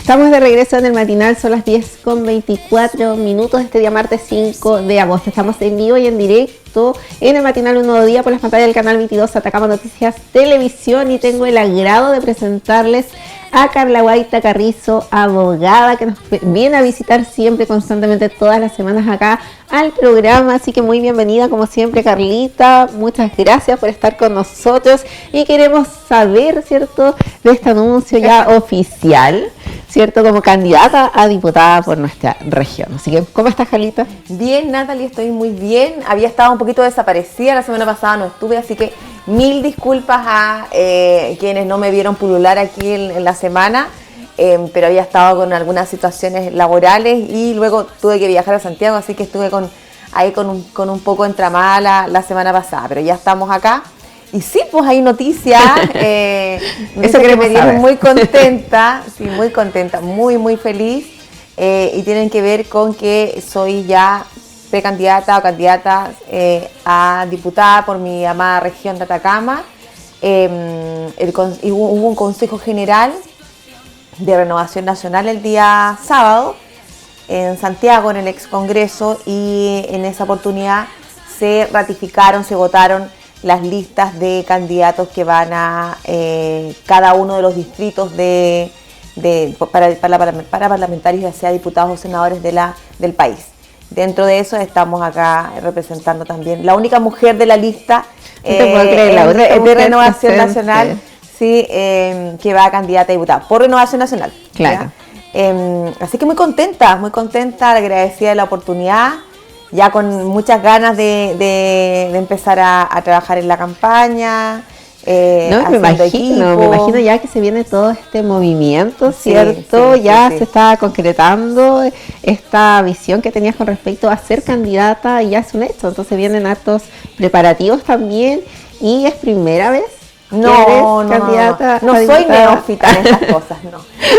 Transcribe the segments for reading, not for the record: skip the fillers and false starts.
Estamos de regreso en el matinal, son las 10:24 este día martes 5 de agosto. Estamos en vivo y en directo en el matinal Un Nuevo Día por las pantallas del canal 22 Atacama Noticias Televisión, y tengo el agrado de presentarles a Carla Guaita Carrizo, abogada, que nos viene a visitar siempre, constantemente, todas las semanas acá al programa. Así que muy bienvenida, como siempre, Carlita. Muchas gracias por estar con nosotros y queremos saber, ¿cierto?, de este anuncio ya oficial, ¿cierto?, como candidata a diputada por nuestra región. Así que, ¿cómo estás, Carlita? Bien, Natalie, estoy muy bien. Había estado un poquito desaparecida, la semana pasada no estuve, así que mil disculpas a quienes no me vieron pulular aquí en la semana, pero había estado con algunas situaciones laborales y luego tuve que viajar a Santiago, así que estuve con un poco entramada la semana pasada, pero ya estamos acá. Y sí, pues hay noticias, Eso que me saber. tienen muy contenta, sí, muy contenta, muy feliz, y tienen que ver con que soy ya precandidata o candidata a diputada por mi amada región de Atacama. Hubo un Consejo General de Renovación Nacional el día sábado en Santiago, en el ex Congreso, y en esa oportunidad se ratificaron, se votaron las listas de candidatos que van a cada uno de los distritos para parlamentarios, ya sea diputados o senadores del país. Dentro de eso estamos acá representando también la única mujer de la lista de Renovación Nacional, sí, que va a candidata a diputada por Renovación Nacional. Claro. Así que muy contenta, agradecida de la oportunidad, ya con muchas ganas de empezar a trabajar en la campaña. Me imagino ya que se viene todo este movimiento, ¿cierto? Sí, se está concretando esta visión que tenías con respecto a ser candidata, y ya es un hecho. Entonces vienen hartos preparativos también, y es primera vez. No soy neófita en estas cosas,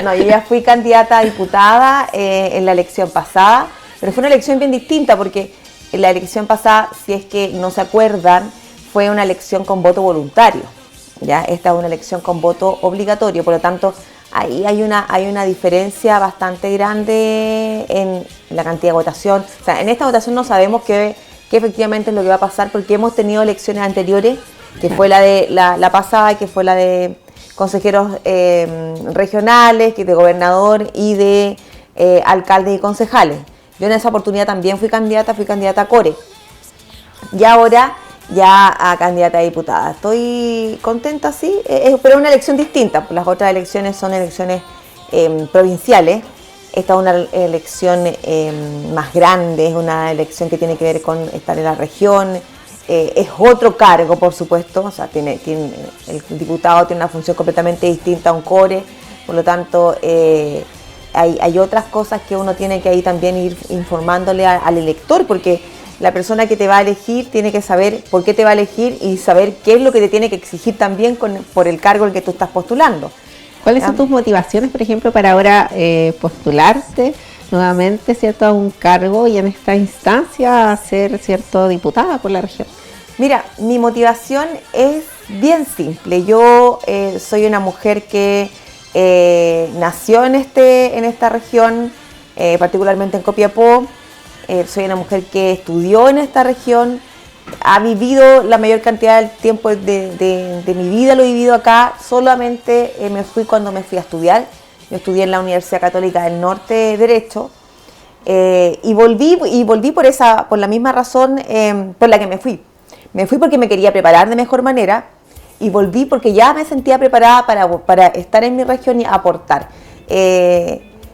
no, yo ya fui candidata a diputada en la elección pasada, pero fue una elección bien distinta, porque en la elección pasada, si es que no se acuerdan, fue una elección con voto voluntario. Ya, esta es una elección con voto obligatorio, por lo tanto ahí hay una diferencia bastante grande en la cantidad de votación. O sea, en esta votación no sabemos qué efectivamente es lo que va a pasar, porque hemos tenido elecciones anteriores, que fue la de la pasada, que fue la de consejeros regionales, que de gobernador y de alcaldes y concejales. Yo en esa oportunidad también fui candidata a Core, y ahora ya a candidata a diputada. Estoy contenta, sí, pero es una elección distinta. Las otras elecciones son elecciones provinciales. Esta es una elección más grande, es una elección que tiene que ver con estar en la región. Es otro cargo, por supuesto, o sea, el diputado tiene una función completamente distinta a un core, por lo tanto hay otras cosas que uno tiene que ahí también ir informándole al elector, porque la persona que te va a elegir tiene que saber por qué te va a elegir y saber qué es lo que te tiene que exigir también por el cargo al que tú estás postulando. ¿Cuáles son tus motivaciones, por ejemplo, para ahora postularte nuevamente, ¿cierto?, a un cargo y en esta instancia a ser, ¿cierto?, diputada por la región? Mira, mi motivación es bien simple. Yo soy una mujer que nació en esta región, particularmente en Copiapó. Soy una mujer que estudió en esta región, ha vivido la mayor cantidad del tiempo de mi vida, lo he vivido acá. Solamente me fui cuando me fui a estudiar. Yo estudié en la Universidad Católica del Norte Derecho, y volví por la misma razón por la que me fui. Me fui porque me quería preparar de mejor manera, y volví porque ya me sentía preparada para estar en mi región y aportar.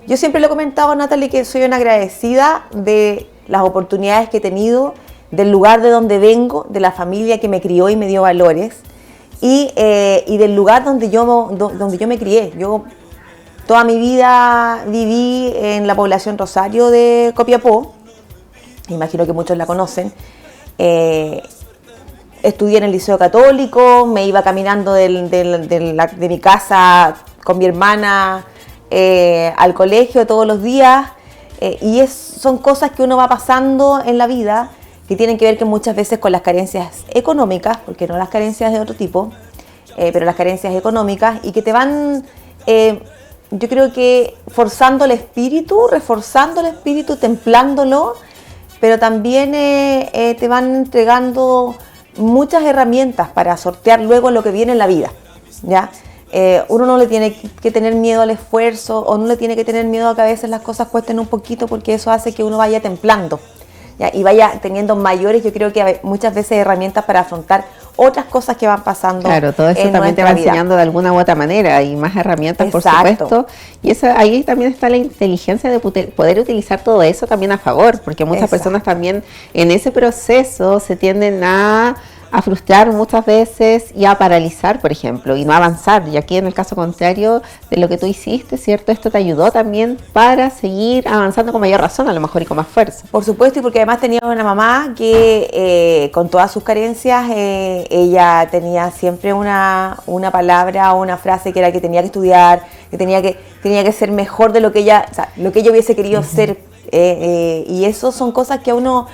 Yo siempre le he comentado, Natalie, que soy una agradecida de las oportunidades que he tenido, del lugar de donde vengo, de la familia que me crió y me dio valores, y del lugar donde yo me crié. Yo toda mi vida viví en la población Rosario de Copiapó, imagino que muchos la conocen. Estudié en el Liceo Católico, me iba caminando de mi casa con mi hermana al colegio todos los días, y son cosas que uno va pasando en la vida, que tienen que ver que muchas veces con las carencias económicas, porque no las carencias de otro tipo, pero las carencias económicas, y que te van yo creo que forzando el espíritu, reforzando el espíritu, templándolo, pero también te van entregando muchas herramientas para sortear luego lo que viene en la vida, ¿ya? Uno no le tiene que tener miedo al esfuerzo, o no le tiene que tener miedo a que a veces las cosas cuesten un poquito, porque eso hace que uno vaya templando, ¿ya? Y vaya teniendo mayores, yo creo que muchas veces herramientas para afrontar otras cosas que van pasando. Claro, todo eso también te va enseñando de alguna u otra manera, y más herramientas, por supuesto. Y eso, ahí también está la inteligencia de poder utilizar todo eso también a favor, porque muchas personas también en ese proceso se tienden a frustrar muchas veces y a paralizar, por ejemplo, y no avanzar. Y aquí en el caso contrario de lo que tú hiciste, ¿cierto? Esto te ayudó también para seguir avanzando con mayor razón, a lo mejor, y con más fuerza. Por supuesto, y porque además tenía una mamá que con todas sus carencias, ella tenía siempre una palabra o una frase que era que tenía que estudiar, que tenía que ser mejor de lo que ella, o sea, lo que ella hubiese querido ser. Y eso son cosas que a uno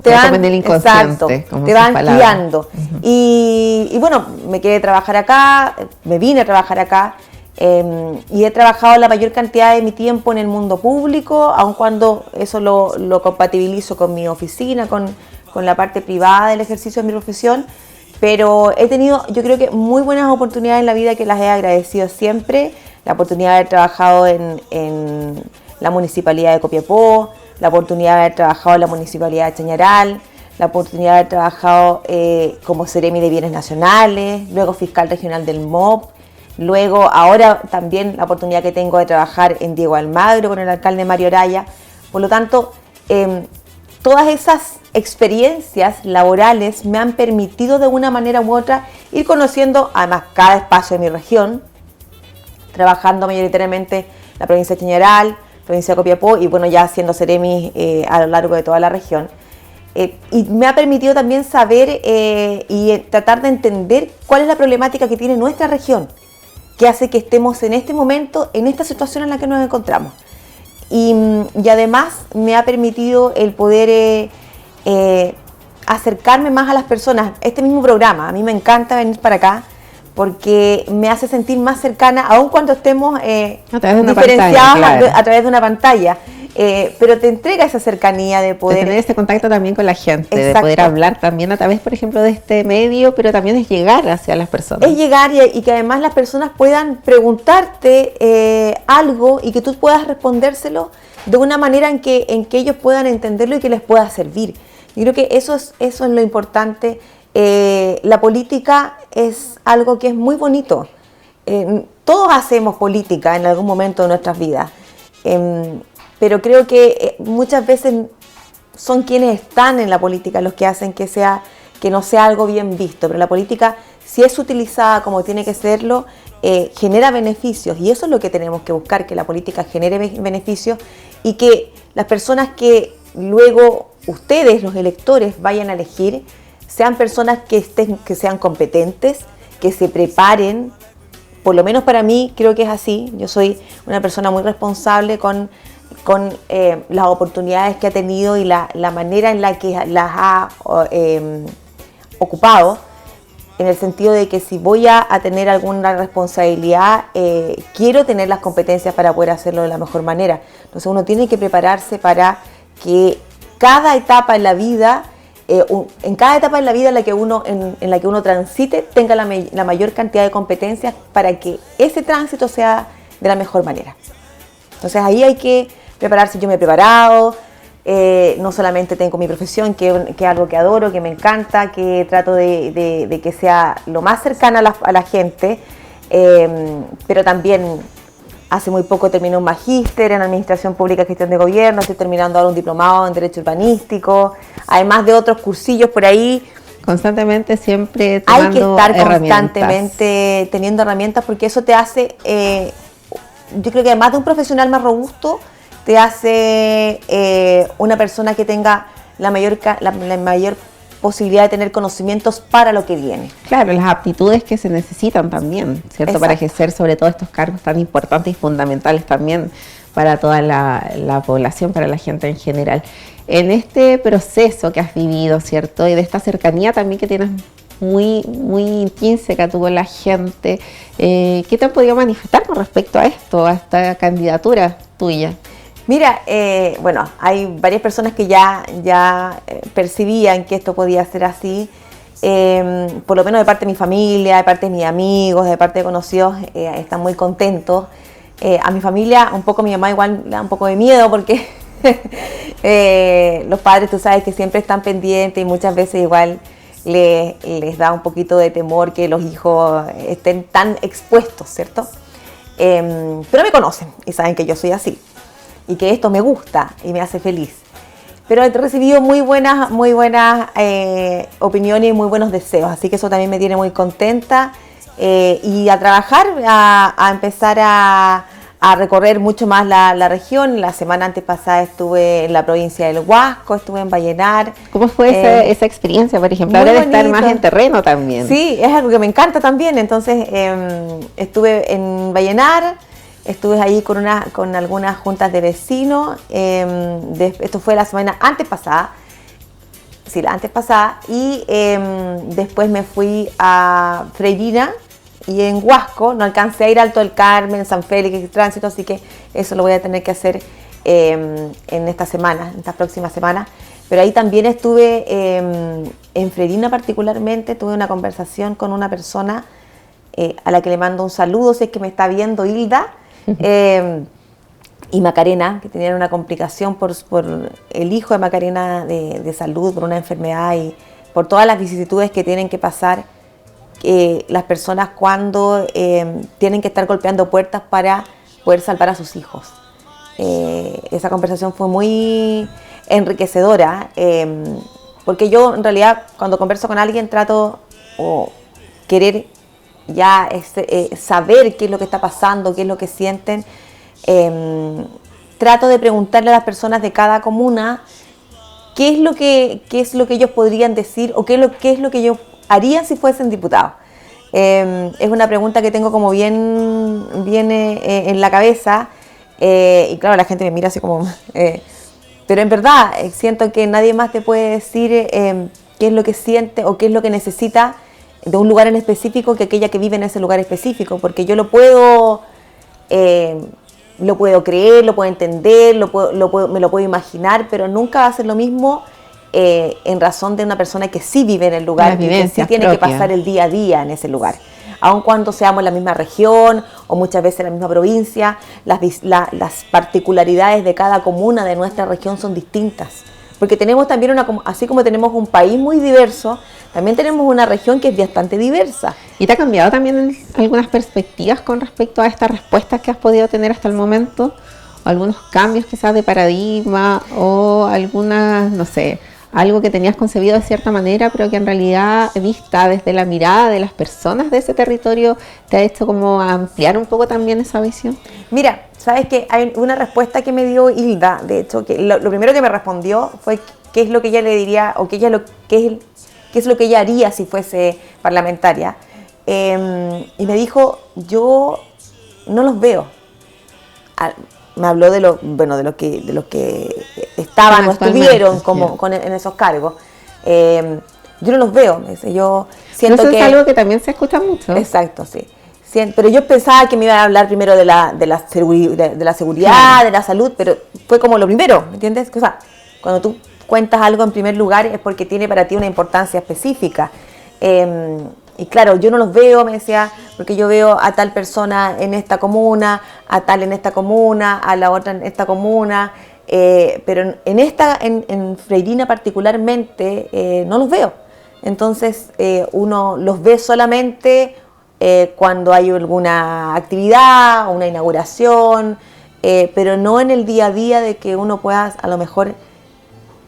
te van en el inconsciente, exacto, te van guiando. Y bueno, me quedé a trabajar acá, me vine a trabajar acá, y he trabajado la mayor cantidad de mi tiempo en el mundo público, aun cuando eso lo compatibilizo con mi oficina, con la parte privada del ejercicio de mi profesión, pero he tenido, yo creo que muy buenas oportunidades en la vida que las he agradecido siempre. La oportunidad de haber trabajado en la Municipalidad de Copiapó, la oportunidad de haber trabajado en la Municipalidad de Chañaral, la oportunidad de haber trabajado como Seremi de Bienes Nacionales, luego fiscal regional del MOP, luego ahora también la oportunidad que tengo de trabajar en Diego Almagro con el alcalde Mario Araya. Por lo tanto, todas esas experiencias laborales me han permitido de una manera u otra ir conociendo además cada espacio de mi región, trabajando mayoritariamente la provincia de Chañaral, provincia de Copiapó, y bueno, ya haciendo Seremi a lo largo de toda la región. Y me ha permitido también saber y tratar de entender cuál es la problemática que tiene nuestra región, que hace que estemos en este momento, en esta situación en la que nos encontramos. Y además me ha permitido el poder acercarme más a las personas. Este mismo programa, a mí me encanta venir para acá, porque me hace sentir más cercana, aun cuando estemos diferenciados a través de una pantalla, pero te entrega esa cercanía de poder... De tener ese contacto también con la gente, exacto, de poder hablar también a través, por ejemplo, de este medio, pero también es llegar hacia las personas. Es llegar y que además las personas puedan preguntarte algo y que tú puedas respondérselo de una manera en que ellos puedan entenderlo y que les pueda servir. Yo creo que eso es lo importante. La política es algo que es muy bonito. Todos hacemos política en algún momento de nuestras vidas, pero creo que muchas veces son quienes están en la política los que hacen que no sea algo bien visto. Pero la política, si es utilizada como tiene que serlo, genera beneficios, y eso es lo que tenemos que buscar, que la política genere beneficios y que las personas que luego ustedes, los electores, vayan a elegir, sean personas que sean competentes, que se preparen. Por lo menos para mí creo que es así. Yo soy una persona muy responsable con las oportunidades que ha tenido y la manera en la que las ha ocupado, en el sentido de que si voy a tener alguna responsabilidad, quiero tener las competencias para poder hacerlo de la mejor manera. Entonces uno tiene que prepararse para que cada etapa en la vida, en la que uno transite, tenga la mayor cantidad de competencias para que ese tránsito sea de la mejor manera. Entonces ahí hay que prepararse. Yo me he preparado, no solamente tengo mi profesión, que es algo que adoro, que me encanta, que trato de que sea lo más cercana a la gente, pero también hace muy poco terminé un magíster en Administración Pública y Gestión de Gobierno, estoy terminando ahora un diplomado en Derecho Urbanístico, además de otros cursillos por ahí. Constantemente siempre tomando hay que estar constantemente teniendo herramientas, porque eso te hace, yo creo que además de un profesional más robusto, te hace una persona que tenga la mayor posibilidad de tener conocimientos para lo que viene. Claro, las aptitudes que se necesitan también, ¿cierto? Exacto. Para ejercer sobre todo estos cargos tan importantes y fundamentales también para toda la población, para la gente en general. En este proceso que has vivido, ¿cierto? Y de esta cercanía también que tienes muy, muy intrínseca tú con la gente. ¿Qué te han podido manifestar con respecto a esto, a esta candidatura tuya? Mira, bueno, hay varias personas que ya percibían que esto podía ser así, por lo menos de parte de mi familia, de parte de mis amigos, de parte de conocidos, están muy contentos. A mi familia, un poco mi mamá igual le da un poco de miedo porque los padres, tú sabes que siempre están pendientes y muchas veces igual les da un poquito de temor que los hijos estén tan expuestos, ¿cierto? Pero me conocen y saben que yo soy así y que esto me gusta y me hace feliz. Pero he recibido muy buenas opiniones y muy buenos deseos, así que eso también me tiene muy contenta. Y a trabajar, a empezar a recorrer mucho más la región. La semana antepasada estuve en la provincia del Huasco, estuve en Vallenar. ¿Cómo fue esa experiencia, por ejemplo? Ahora de estar más en terreno también. Sí, es algo que me encanta también. Entonces estuve en Vallenar, estuve ahí con algunas juntas de vecinos. Esto fue la semana antepasada. Sí, la antepasada. Y después me fui a Freirina. Y en Huasco no alcancé a ir a Alto del Carmen, San Félix, el tránsito, así que eso lo voy a tener que hacer en esta próxima semana. Pero ahí también estuve en Freirina particularmente, tuve una conversación con una persona a la que le mando un saludo, si es que me está viendo, Hilda, y Macarena, que tenían una complicación por el hijo de Macarena de salud, por una enfermedad y por todas las vicisitudes que tienen que pasar las personas cuando tienen que estar golpeando puertas para poder salvar a sus hijos. Esa conversación fue muy enriquecedora, porque yo en realidad cuando converso con alguien trato querer ya saber qué es lo que está pasando, qué es lo que sienten. Trato de preguntarle a las personas de cada comuna qué es lo que ellos podrían decir o qué es lo que ellos harían si fuesen diputados. Es una pregunta que tengo como bien en la cabeza y claro, la gente me mira así como... pero en verdad siento que nadie más te puede decir qué es lo que siente o qué es lo que necesita de un lugar en específico que aquella que vive en ese lugar específico, porque yo lo puedo creer, lo puedo entender, me lo puedo imaginar, pero nunca va a ser lo mismo en razón de una persona que sí vive en el lugar y que sí tiene que pasar el día a día en ese lugar. Aun cuando seamos en la misma región o muchas veces en la misma provincia, las particularidades de cada comuna de nuestra región son distintas. Porque tenemos también así como tenemos un país muy diverso, también tenemos una región que es bastante diversa. ¿Y te ha cambiado también algunas perspectivas con respecto a estas respuestas que has podido tener hasta el momento? ¿O algunos cambios quizás de paradigma o algunas, no sé, algo que tenías concebido de cierta manera, pero que en realidad, vista desde la mirada de las personas de ese territorio, te ha hecho como ampliar un poco también esa visión? Mira, sabes que hay una respuesta que me dio Hilda, de hecho, que lo primero que me respondió fue qué es lo que ella le diría, o qué es lo que ella haría si fuese parlamentaria. Y me dijo, yo no los veo. Me habló de los que estaban o estuvieron en esos cargos. Yo no los veo, yo siento eso que es algo que también se escucha mucho. Exacto, sí. Pero yo pensaba que me iba a hablar primero de la seguridad, claro, de la salud, pero fue como lo primero, ¿me entiendes? O sea, cuando tú cuentas algo en primer lugar es porque tiene para ti una importancia específica. Y claro, yo no los veo, me decía, porque yo veo a tal persona en esta comuna, a tal en esta comuna, a la otra en esta comuna, pero en Freirina particularmente no los veo. Entonces uno los ve solamente cuando hay alguna actividad, una inauguración, pero no en el día a día de que uno pueda a lo mejor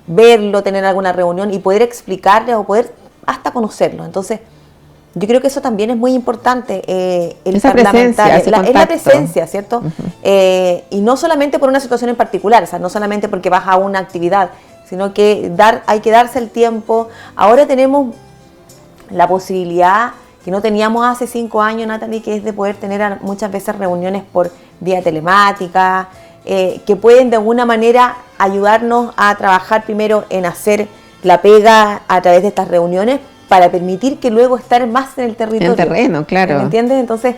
verlo, tener alguna reunión y poder explicarle o poder hasta conocerlo. Entonces, yo creo que eso también es muy importante, esa presencia, es la presencia, ¿cierto? Y no solamente por una situación en particular, o sea, no solamente porque vas a una actividad, sino que hay que darse el tiempo. Ahora tenemos la posibilidad que no teníamos hace 5 años, Natalie, que es de poder tener muchas veces reuniones por vía telemática, que pueden de alguna manera ayudarnos a trabajar primero en hacer la pega a través de estas reuniones, para permitir que luego estar más en el territorio. En terreno, claro. ¿Me entiendes? Entonces,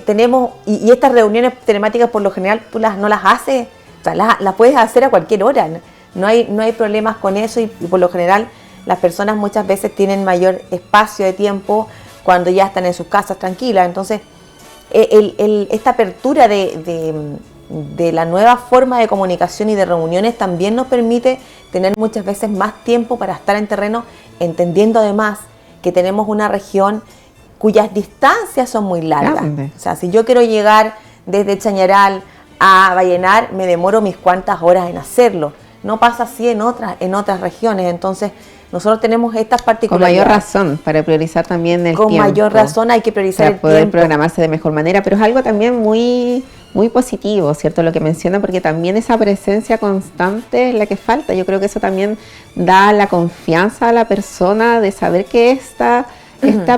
tenemos, y estas reuniones telemáticas por lo general tú no las haces, o sea, las puedes hacer a cualquier hora, no hay problemas con eso y por lo general las personas muchas veces tienen mayor espacio de tiempo cuando ya están en sus casas tranquilas. Entonces, esta apertura de la nueva forma de comunicación y de reuniones también nos permite tener muchas veces más tiempo para estar en terreno, entendiendo además que tenemos una región cuyas distancias son muy largas. Grande. O sea, si yo quiero llegar desde Chañaral a Vallenar, me demoro mis cuantas horas en hacerlo. No pasa así en otras regiones. Entonces, nosotros tenemos estas particularidades. Con mayor razón, para priorizar también el tiempo. Con mayor razón hay que priorizar el tiempo. Para poder programarse de mejor manera, pero es algo también muy positivo, ¿cierto? Lo que menciona, porque también esa presencia constante es la que falta. Yo creo que eso también da la confianza a la persona de saber que esta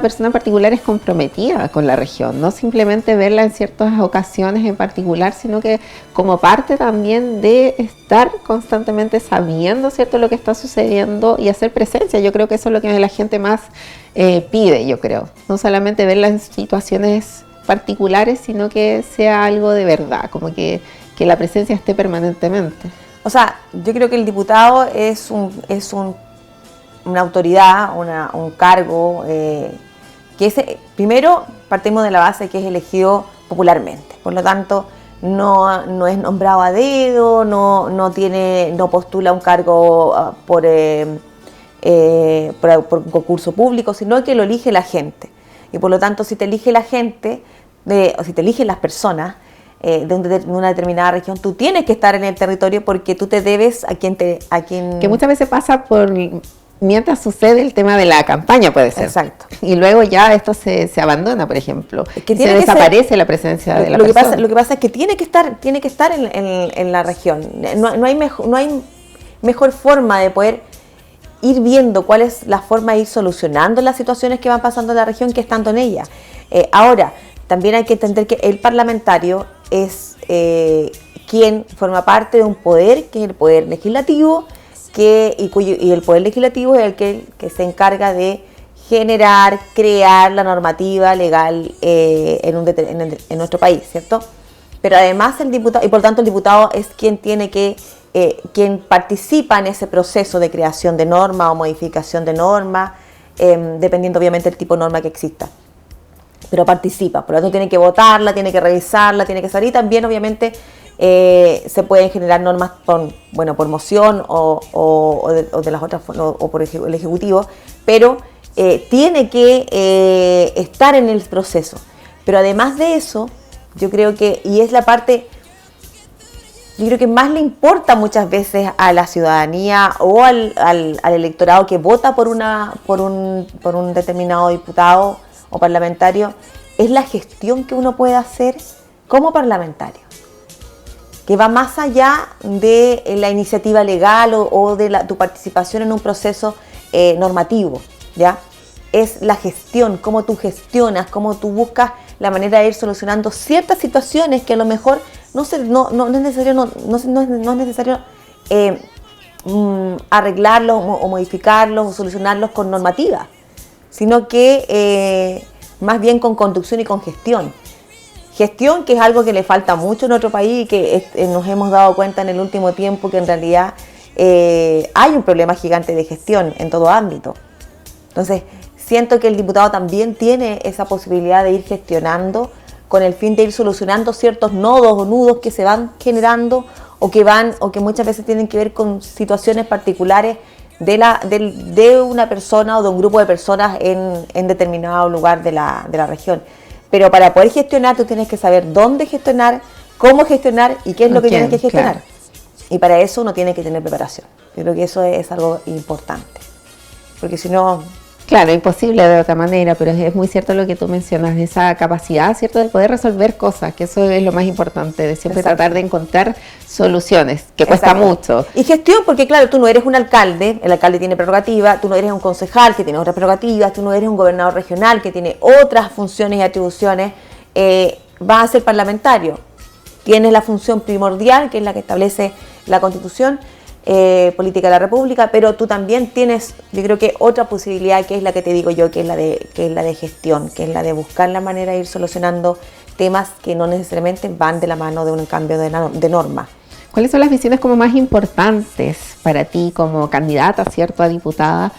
persona en particular es comprometida con la región, no simplemente verla en ciertas ocasiones en particular, sino que como parte también de estar constantemente sabiendo, ¿cierto?, lo que está sucediendo y hacer presencia. Yo creo que eso es lo que la gente más pide, yo creo. No solamente verla en situaciones particulares, sino que sea algo de verdad, como que la presencia esté permanentemente. O sea, yo creo que el diputado es una autoridad, un cargo que primero partimos de la base que es elegido popularmente, por lo tanto no es nombrado a dedo, no postula un cargo por un concurso público, sino que lo elige la gente. Y por lo tanto, si te elige la gente, o si te eligen las personas de una determinada región, tú tienes que estar en el territorio porque tú te debes a quien... Que muchas veces pasa mientras sucede el tema de la campaña, puede ser. Exacto. Y luego ya esto se abandona, por ejemplo. Es que se desaparece la presencia de la persona. Lo que pasa es que tiene que estar en la región. No hay mejor forma de poder ir viendo cuál es la forma de ir solucionando las situaciones que van pasando en la región que estando en ella. Ahora, también hay que entender que el parlamentario es quien forma parte de un poder, que es el poder legislativo, y el poder legislativo es el que se encarga de crear la normativa legal en nuestro país, ¿cierto? Pero además el diputado, y por tanto el diputado es quien quien participa en ese proceso de creación de norma o modificación de norma, dependiendo obviamente del tipo de norma que exista. Pero participa, por lo tanto tiene que votarla, tiene que revisarla, tiene que salir. También obviamente se pueden generar normas por moción o de las otras, o por el Ejecutivo, pero tiene que estar en el proceso. Pero además de eso, yo creo que, y es la parte, yo creo que más le importa muchas veces a la ciudadanía o al electorado que vota por un determinado diputado o parlamentario, es la gestión que uno puede hacer como parlamentario, que va más allá de la iniciativa legal o de tu participación en un proceso normativo, ¿ya? Es la gestión, cómo tú gestionas, cómo tú buscas la manera de ir solucionando ciertas situaciones que a lo mejor no es necesario arreglarlos o modificarlos o solucionarlos con normativa, sino que más bien con conducción y con gestión. Gestión, que es algo que le falta mucho en nuestro país y que nos hemos dado cuenta en el último tiempo que en realidad hay un problema gigante de gestión en todo ámbito. Entonces, siento que el diputado también tiene esa posibilidad de ir gestionando con el fin de ir solucionando ciertos nodos o nudos que se van generando o que muchas veces tienen que ver con situaciones particulares de una persona o de un grupo de personas en determinado lugar de la región. Pero para poder gestionar, tú tienes que saber dónde gestionar, cómo gestionar y qué es lo que tienes que gestionar. Claro. Y para eso uno tiene que tener preparación. Yo creo que eso es algo importante. Porque si no... Claro, imposible de otra manera, pero es muy cierto lo que tú mencionas, de esa capacidad, ¿cierto?, de poder resolver cosas, que eso es lo más importante, de siempre tratar de encontrar soluciones, que cuesta mucho. Y gestión, porque claro, tú no eres un alcalde, el alcalde tiene prerrogativa, tú no eres un concejal que tiene otras prerrogativas, tú no eres un gobernador regional que tiene otras funciones y atribuciones, vas a ser parlamentario, tienes la función primordial, que es la que establece la Constitución, política de la República, pero tú también tienes, yo creo que otra posibilidad, que es la que te digo yo, que es la de gestión, que es la de buscar la manera de ir solucionando temas que no necesariamente van de la mano de un cambio de norma. ¿Cuáles son las visiones como más importantes para ti como candidata, cierto, a diputada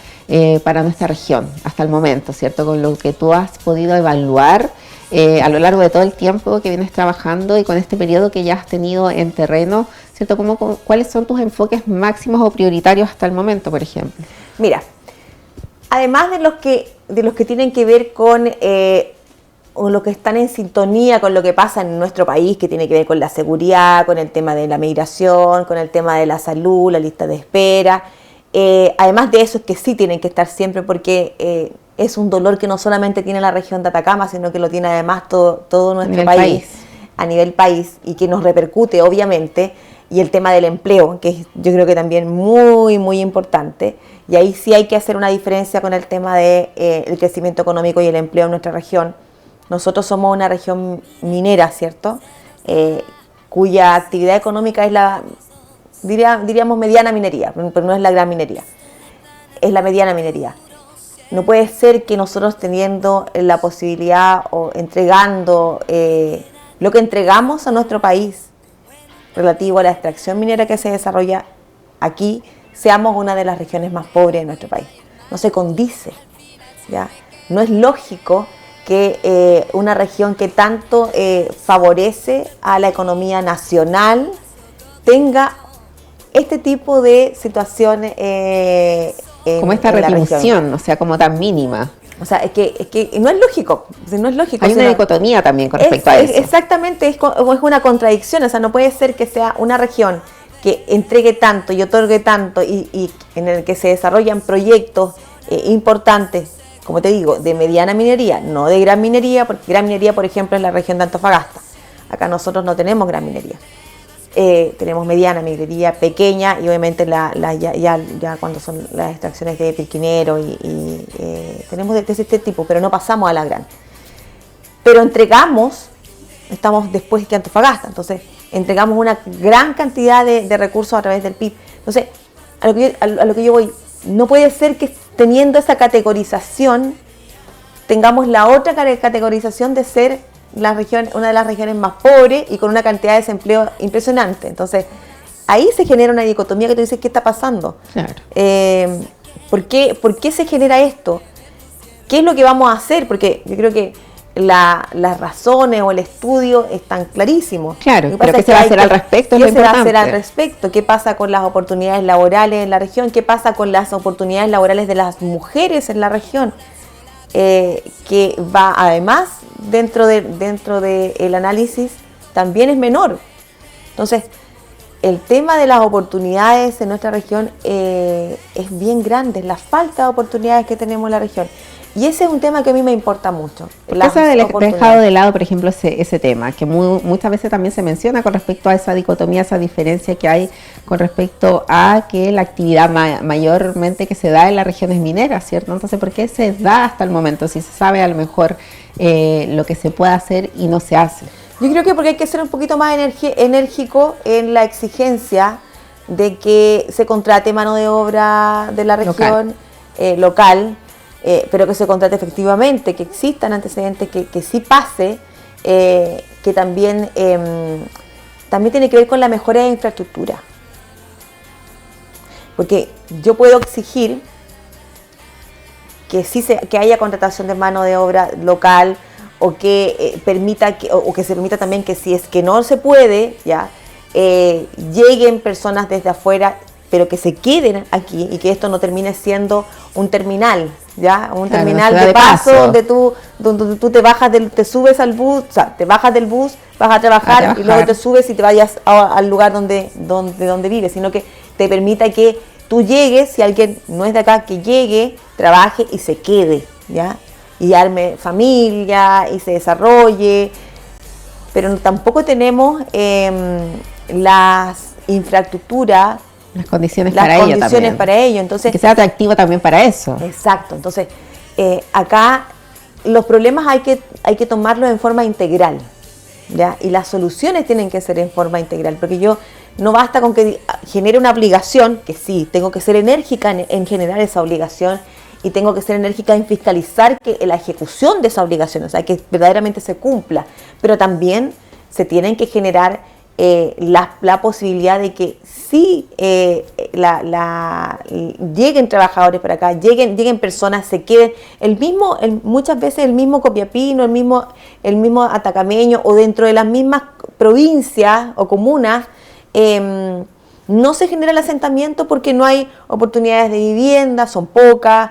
para nuestra región hasta el momento, cierto, con lo que tú has podido evaluar a lo largo de todo el tiempo que vienes trabajando y con este periodo que ya has tenido en terreno, cierto, cuáles son tus enfoques máximos o prioritarios hasta el momento, por ejemplo? Mira, además de los que tienen que ver con o los que están en sintonía con lo que pasa en nuestro país, que tiene que ver con la seguridad, con el tema de la migración, con el tema de la salud, la lista de espera. Además de eso, es que sí tienen que estar siempre, porque es un dolor que no solamente tiene la región de Atacama, sino que lo tiene además todo nuestro país, a nivel país, y que nos repercute obviamente. Y el tema del empleo, que yo creo que también muy, muy importante. Y ahí sí hay que hacer una diferencia con el tema del crecimiento económico y el empleo en nuestra región. Nosotros somos una región minera, ¿cierto? Cuya actividad económica es diríamos mediana minería, pero no es la gran minería, es la mediana minería. No puede ser que nosotros, teniendo la posibilidad o entregando lo que entregamos a nuestro país relativo a la extracción minera que se desarrolla aquí, seamos una de las regiones más pobres de nuestro país. No se condice, ¿ya? No es lógico que una región que tanto favorece a la economía nacional tenga este tipo de situaciones como esta retribución, o sea, como tan mínima. O sea, es que no es lógico, no es lógico. Hay una dicotomía también con respecto a eso. Exactamente, es una contradicción. O sea, no puede ser que sea una región que entregue tanto y otorgue tanto y en el que se desarrollan proyectos importantes, como te digo, de mediana minería, no de gran minería, porque gran minería, por ejemplo, es la región de Antofagasta. Acá nosotros no tenemos gran minería. Tenemos mediana minería, pequeña, y obviamente ya cuando son las extracciones de Pirquinero y tenemos de este tipo, pero no pasamos a la gran. Pero estamos después que Antofagasta, entonces entregamos una gran cantidad de recursos a través del PIB. Entonces, a lo que yo voy, no puede ser que teniendo esa categorización tengamos la otra categorización de ser una de las regiones más pobres y con una cantidad de desempleo impresionante. Entonces, ahí se genera una dicotomía que tú dices, ¿qué está pasando? Claro. ¿Por qué se genera esto? ¿Qué es lo que vamos a hacer? Porque yo creo que las razones o el estudio están clarísimos. Claro, pero ¿qué se va a hacer al respecto? ¿Qué se va a hacer al respecto? ¿Qué pasa con las oportunidades laborales en la región? ¿Qué pasa con las oportunidades laborales de las mujeres en la región? Que va además dentro del análisis también es menor. Entonces, el tema de las oportunidades en nuestra región es bien grande, la falta de oportunidades que tenemos en la región. Y ese es un tema que a mí me importa mucho. ¿Por qué se ha dejado de lado, por ejemplo, ese tema? Que muchas veces también se menciona con respecto a esa dicotomía, esa diferencia que hay con respecto a que la actividad mayormente que se da en las regiones mineras, ¿cierto? Entonces, ¿por qué se da hasta el momento? Si se sabe a lo mejor lo que se puede hacer y no se hace. Yo creo que porque hay que ser un poquito más enérgico en la exigencia de que se contrate mano de obra de la región local, pero que se contrate efectivamente, que existan antecedentes, que sí pase, que también tiene que ver con la mejora de infraestructura. Porque yo puedo exigir que haya contratación de mano de obra local, o que que se permita también que, si es que no se puede, ya lleguen personas desde afuera, pero que se queden aquí y que esto no termine siendo un terminal, ya un terminal de paso donde tú te subes al bus, o sea, te bajas del bus, vas a trabajar y luego te subes y te vayas al lugar donde vives, sino que te permita que tú llegues, si alguien no es de acá, que llegue, trabaje y se quede, ya, y arme familia y se desarrolle, pero tampoco tenemos las infraestructuras, las condiciones para ello. Entonces, que sea atractivo también para eso. Exacto. Entonces, acá los problemas hay que tomarlos en forma integral, ¿ya? Y las soluciones tienen que ser en forma integral, porque yo no basta con que genere una obligación, que sí, tengo que ser enérgica en generar esa obligación y tengo que ser enérgica en fiscalizar que la ejecución de esa obligación, o sea, que verdaderamente se cumpla, pero también se tienen que generar la posibilidad de que sí lleguen trabajadores para acá, lleguen personas, se queden, muchas veces el mismo copiapino, el mismo atacameño o dentro de las mismas provincias o comunas, no se genera el asentamiento porque no hay oportunidades de vivienda, son pocas,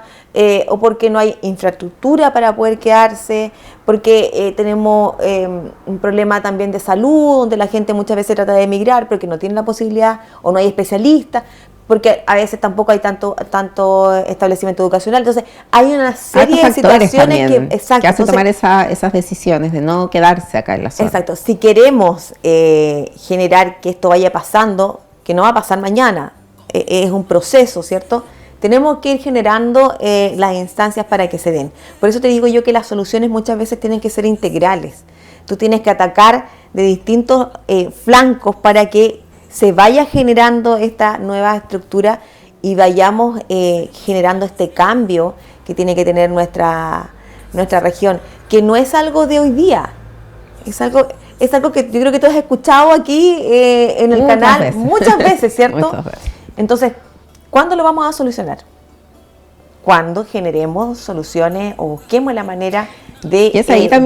o porque no hay infraestructura para poder quedarse, porque tenemos un problema también de salud, donde la gente muchas veces trata de emigrar porque no tiene la posibilidad o no hay especialistas, porque a veces tampoco hay tanto establecimiento educacional. Entonces hay una serie de situaciones que hacen tomar esas decisiones de no quedarse acá en la zona. Exacto. Si queremos generar que esto vaya pasando, que no va a pasar mañana, es un proceso, ¿cierto? Tenemos que ir generando las instancias para que se den. Por eso te digo yo que las soluciones muchas veces tienen que ser integrales. Tú tienes que atacar de distintos flancos para que se vaya generando esta nueva estructura y vayamos generando este cambio que tiene que tener nuestra región, que no es algo de hoy día, es algo que yo creo que tú has escuchado aquí en el canal muchas veces, ¿cierto? Muchas veces. Entonces, ¿cuándo lo vamos a solucionar? Cuando generemos soluciones o busquemos la manera de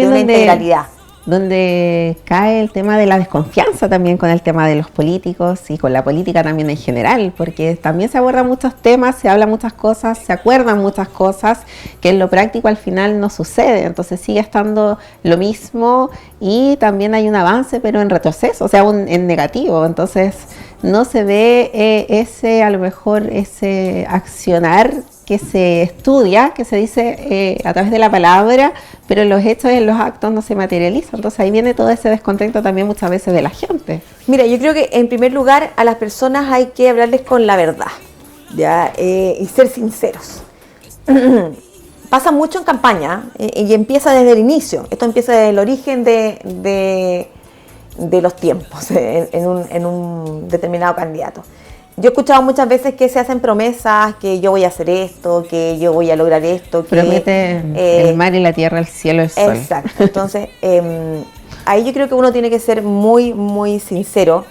una integralidad. Donde cae el tema de la desconfianza también con el tema de los políticos y con la política también en general, porque también se abordan muchos temas, se hablan muchas cosas, se acuerdan muchas cosas que en lo práctico al final no sucede, entonces sigue estando lo mismo y también hay un avance pero en retroceso, o sea, en negativo, entonces no se ve a lo mejor ese accionar que se estudia, que se dice a través de la palabra, pero en los hechos, en los actos no se materializa. Entonces ahí viene todo ese descontento también muchas veces de la gente. Mira, yo creo que en primer lugar a las personas hay que hablarles con la verdad, ¿ya? Y ser sinceros. Pasa mucho en campaña y empieza desde el inicio. Esto empieza desde el origen de los tiempos en un determinado candidato. Yo he escuchado muchas veces que se hacen promesas, que yo voy a hacer esto, que yo voy a lograr esto. Promete el mar y la tierra, el cielo y el sol. Exacto. Entonces, ahí yo creo que uno tiene que ser muy, muy sincero,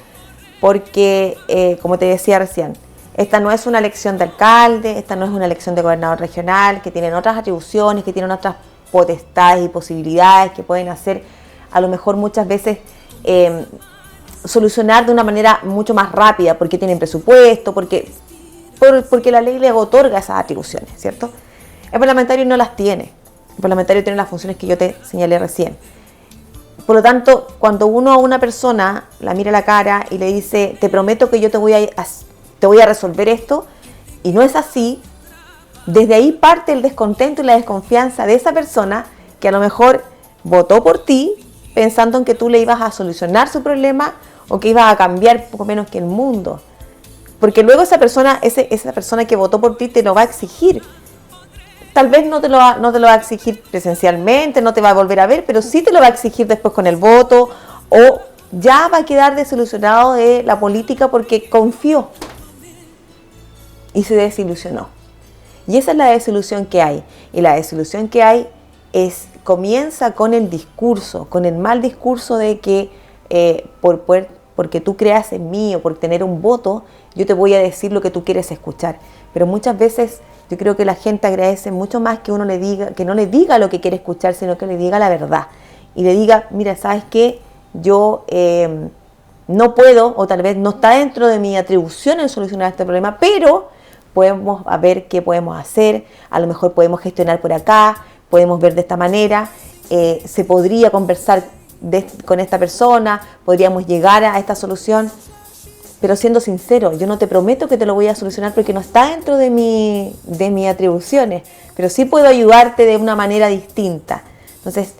porque, como te decía recién, esta no es una elección de alcalde, esta no es una elección de gobernador regional, que tienen otras atribuciones, que tienen otras potestades y posibilidades, que pueden hacer a lo mejor muchas veces solucionar de una manera mucho más rápida, porque tienen presupuesto, porque la ley les otorga esas atribuciones, ¿cierto? El parlamentario no las tiene. El parlamentario tiene las funciones que yo te señalé recién. Por lo tanto, cuando uno a una persona la mira a la cara y le dice, te prometo que yo te voy a resolver esto, y no es así, desde ahí parte el descontento y la desconfianza de esa persona que a lo mejor votó por ti pensando en que tú le ibas a solucionar su problema o que ibas a cambiar poco menos que el mundo. Porque luego esa persona que votó por ti te lo va a exigir. Tal vez no te lo va a exigir presencialmente, no te va a volver a ver, pero sí te lo va a exigir después con el voto, o ya va a quedar desilusionado de la política porque confió y se desilusionó. Y esa es la desilusión que hay. Y la desilusión que hay comienza con el discurso, con el mal discurso de que porque tú creas en mí o por tener un voto, yo te voy a decir lo que tú quieres escuchar. Pero muchas veces yo creo que la gente agradece mucho más que uno le diga, que no le diga lo que quiere escuchar, sino que le diga la verdad. Y le diga, mira, ¿sabes qué? Yo no puedo, o tal vez no está dentro de mi atribución en solucionar este problema, pero podemos ver qué podemos hacer, a lo mejor podemos gestionar por acá, podemos ver de esta manera, se podría conversar con esta persona, podríamos llegar a esta solución, pero siendo sincero, yo no te prometo que te lo voy a solucionar porque no está dentro de mis atribuciones, pero sí puedo ayudarte de una manera distinta. Entonces,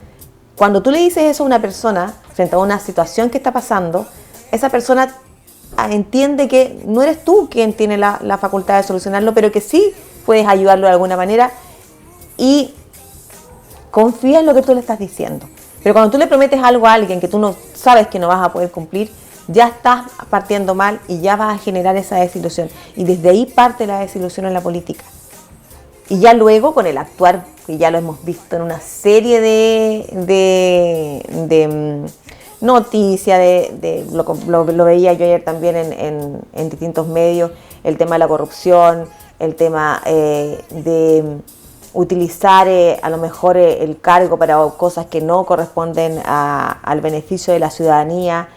cuando tú le dices eso a una persona frente a una situación que está pasando, esa persona entiende que no eres tú quien tiene la facultad de solucionarlo, pero que sí puedes ayudarlo de alguna manera y confía en lo que tú le estás diciendo. Pero cuando tú le prometes algo a alguien que tú no sabes que no vas a poder cumplir, ya estás partiendo mal y ya vas a generar esa desilusión. Y desde ahí parte la desilusión en la política. Y ya luego con el actuar, que ya lo hemos visto en una serie de noticias, lo veía yo ayer también en distintos medios, el tema de la corrupción, el tema de utilizar a lo mejor el cargo para cosas que no corresponden al beneficio de la ciudadanía,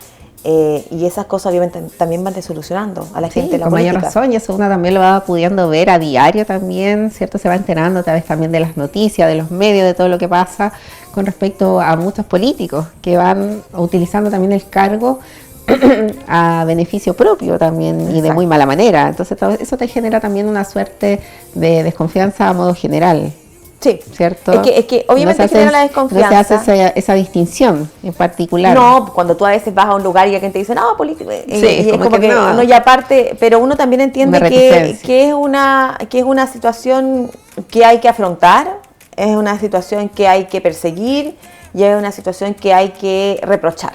y esas cosas obviamente también van desilusionando a la gente de la política. Con mayor razón, y eso uno también lo va pudiendo ver a diario también, ¿cierto? Se va enterando a través también de las noticias, de los medios, de todo lo que pasa con respecto a muchos políticos que van utilizando también el cargo a beneficio propio también. Exacto. Y de muy mala manera. Entonces eso te genera también una suerte de desconfianza a modo general. Sí, ¿cierto? Es que obviamente genera la desconfianza. No se hace esa distinción en particular. No, cuando tú a veces vas a un lugar y alguien te dice, no, político, sí, y es como que no. Uno ya parte, pero uno también entiende que es una situación que hay que afrontar, es una situación que hay que perseguir y es una situación que hay que reprochar.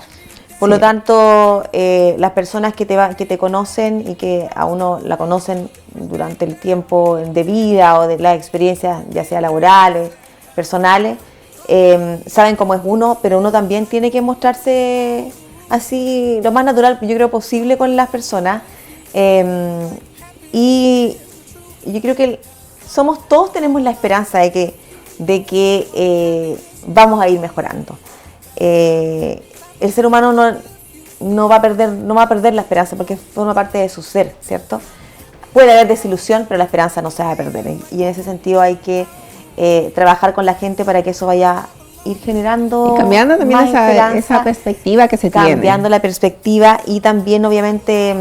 Por lo tanto, las personas que te conocen y que a uno la conocen durante el tiempo de vida o de las experiencias, ya sea laborales, personales, saben cómo es uno, pero uno también tiene que mostrarse así lo más natural, yo creo, posible con las personas. Y yo creo que todos tenemos la esperanza de que vamos a ir mejorando. El ser humano no va a perder la esperanza porque forma parte de su ser, ¿cierto? Puede haber desilusión, pero la esperanza no se va a perder. Y en ese sentido hay que trabajar con la gente para que eso vaya a ir generando y cambiando también esa perspectiva que se tiene. Cambiando la perspectiva y también, obviamente,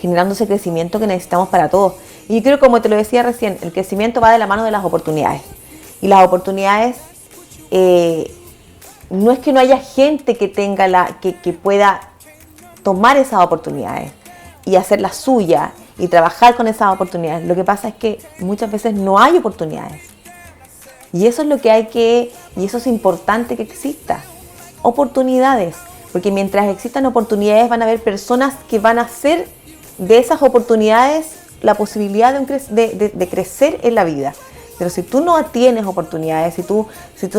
generando ese crecimiento que necesitamos para todos. Y yo creo, como te lo decía recién, el crecimiento va de la mano de las oportunidades. Y las oportunidades... no es que no haya gente que tenga que pueda tomar esas oportunidades y hacerlas suyas y trabajar con esas oportunidades. Lo que pasa es que muchas veces no hay oportunidades. Y eso es lo que y eso es importante que exista. Oportunidades. Porque mientras existan oportunidades van a haber personas que van a hacer de esas oportunidades la posibilidad de crecer en la vida. Pero si tú no tienes oportunidades, si tú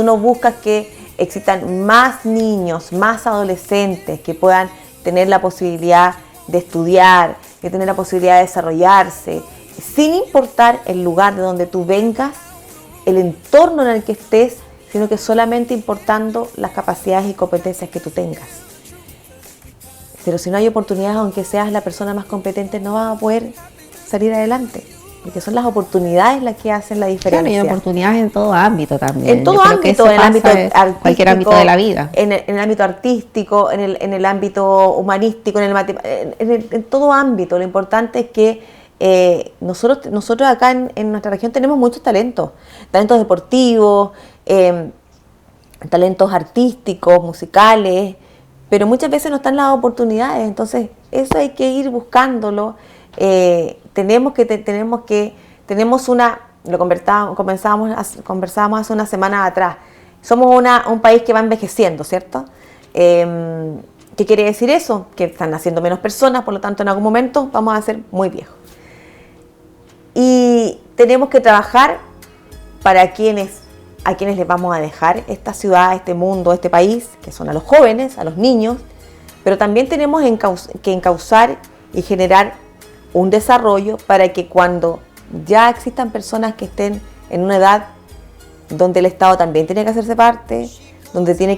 no buscas que existan más niños, más adolescentes que puedan tener la posibilidad de estudiar, que tener la posibilidad de desarrollarse, sin importar el lugar de donde tú vengas, el entorno en el que estés, sino que solamente importando las capacidades y competencias que tú tengas. Pero si no hay oportunidades, aunque seas la persona más competente, no vas a poder salir adelante. Porque son las oportunidades las que hacen la diferencia. Claro, y oportunidades en todo ámbito también. En todo ámbito, en el ámbito artístico, cualquier ámbito de la vida. En el ámbito artístico, en el ámbito humanístico, en todo ámbito. Lo importante es que nosotros acá en nuestra región tenemos muchos talentos deportivos, talentos artísticos, musicales, pero muchas veces no están las oportunidades. Entonces, eso hay que ir buscándolo. Lo conversábamos hace una semana atrás, somos un país que va envejeciendo, ¿cierto? ¿Qué quiere decir eso? Que están naciendo menos personas, por lo tanto en algún momento vamos a ser muy viejos. Y tenemos que trabajar para a quienes les vamos a dejar esta ciudad, este mundo, este país, que son a los jóvenes, a los niños, pero también tenemos que encauzar y generar un desarrollo para que cuando ya existan personas que estén en una edad donde el Estado también tiene que hacerse parte, donde tienen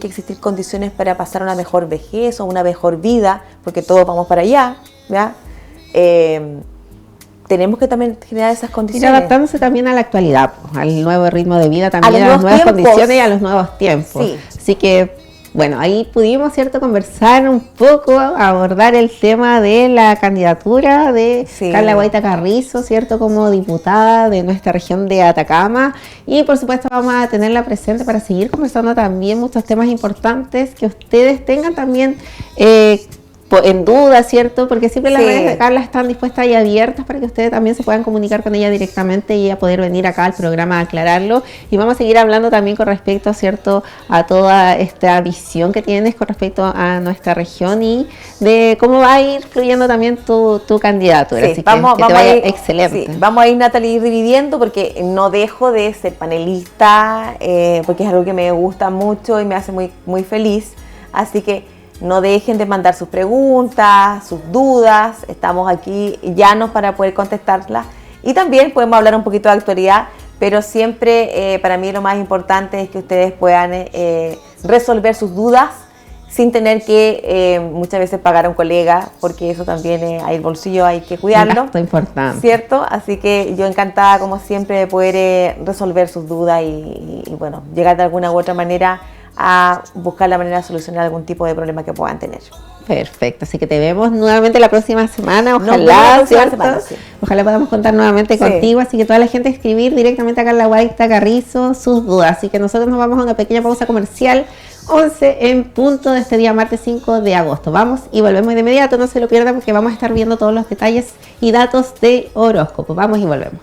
que existir condiciones para pasar una mejor vejez o una mejor vida, porque todos vamos para allá, ¿ya? Tenemos que también generar esas condiciones. Y adaptándose también a la actualidad, al nuevo ritmo de vida, también a las nuevas condiciones y a los nuevos tiempos. Sí. Así que, bueno, ahí pudimos, ¿cierto?, conversar un poco, abordar el tema de la candidatura de Carla Guaita Carrizo, ¿cierto?, como diputada de nuestra región de Atacama. Y, por supuesto, vamos a tenerla presente para seguir conversando también muchos temas importantes que ustedes tengan también en duda, ¿cierto? Porque siempre las redes de Carla están dispuestas y abiertas para que ustedes también se puedan comunicar con ella directamente y a poder venir acá al programa a aclararlo. Y vamos a seguir hablando también con respecto, ¿cierto?, a toda esta visión que tienes con respecto a nuestra región y de cómo va a ir fluyendo también tu candidatura. Sí, así que te vaya excelente. Sí, vamos a ir, Natalie, ir dividiendo porque no dejo de ser panelista, porque es algo que me gusta mucho y me hace muy, muy feliz. Así que no dejen de mandar sus preguntas, sus dudas. Estamos aquí llanos para poder contestarlas. Y también podemos hablar un poquito de actualidad, pero siempre para mí lo más importante es que ustedes puedan resolver sus dudas sin tener que muchas veces pagar a un colega, porque eso también hay el bolsillo, hay que cuidarlo. Esto es importante. ¿Cierto? Así que yo encantada, como siempre, de poder resolver sus dudas y bueno, llegar de alguna u otra manera a buscar la manera de solucionar algún tipo de problema que puedan tener. Perfecto, así que te vemos nuevamente la próxima semana, ojalá, la próxima semana, sí. Ojalá podamos contar nuevamente contigo, así que toda la gente escribir directamente a Carla Guaita Carrizo sus dudas, así que nosotros nos vamos a una pequeña pausa comercial, 11 en punto de este día martes 5 de agosto. Vamos y volvemos de inmediato, no se lo pierdan porque vamos a estar viendo todos los detalles y datos de horóscopo. Vamos y volvemos.